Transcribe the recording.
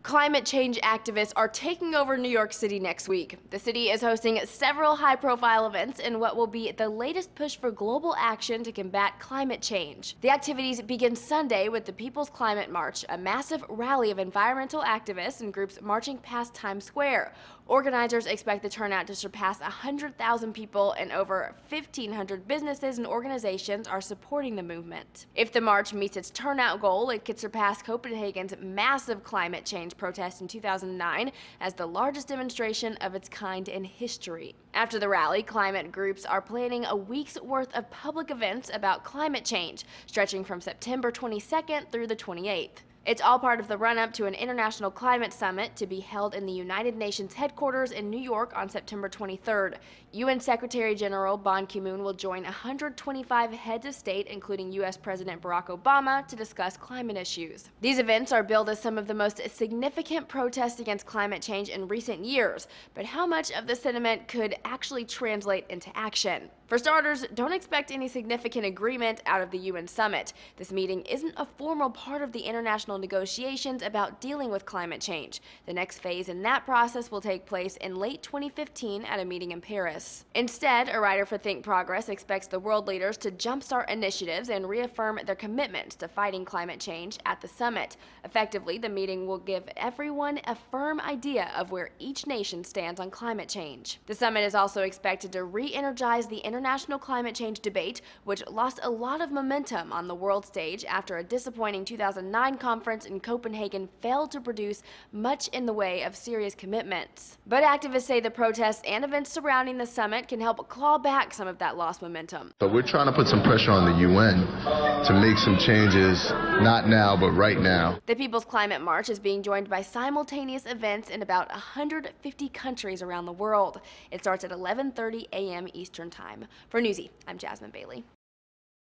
Climate change activists are taking over New York City next week. The city is hosting several high-profile events in what will be the latest push for global action to combat climate change. The activities begin Sunday with the People's Climate March, a massive rally of environmental activists and groups marching past Times Square. Organizers expect the turnout to surpass 100,000 people, and over 1,500 businesses and organizations are supporting the movement. If the march meets its turnout goal, it could surpass Copenhagen's massive climate change protest in 2009 as the largest demonstration of its kind in history. After the rally, climate groups are planning a week's worth of public events about climate change, stretching from September 22nd through the 28th. It's all part of the run-up to an international climate summit to be held in the United Nations headquarters in New York on September 23rd. UN Secretary General Ban Ki-moon will join 125 heads of state, including U.S. President Barack Obama, to discuss climate issues. These events are billed as some of the most significant protests against climate change in recent years, but how much of the sentiment could actually translate into action? For starters, don't expect any significant agreement out of the UN summit. This meeting isn't a formal part of the international negotiations about dealing with climate change. The next phase in that process will take place in late 2015 at a meeting in Paris. Instead, a writer for Think Progress expects the world leaders to jumpstart initiatives and reaffirm their commitments to fighting climate change at the summit. Effectively, the meeting will give everyone a firm idea of where each nation stands on climate change. The summit is also expected to re-energize the international climate change debate, which lost a lot of momentum on the world stage after a disappointing 2009 conference in Copenhagen failed to produce much in the way of serious commitments. But activists say the protests and events surrounding the summit can help claw back some of that lost momentum. So we're trying to put some pressure on the UN to make some changes, not now, but right now. The People's Climate March is being joined by simultaneous events in about 150 countries around the world. It starts at 11:30 a.m. Eastern Time. For Newsy, I'm Jasmine Bailey.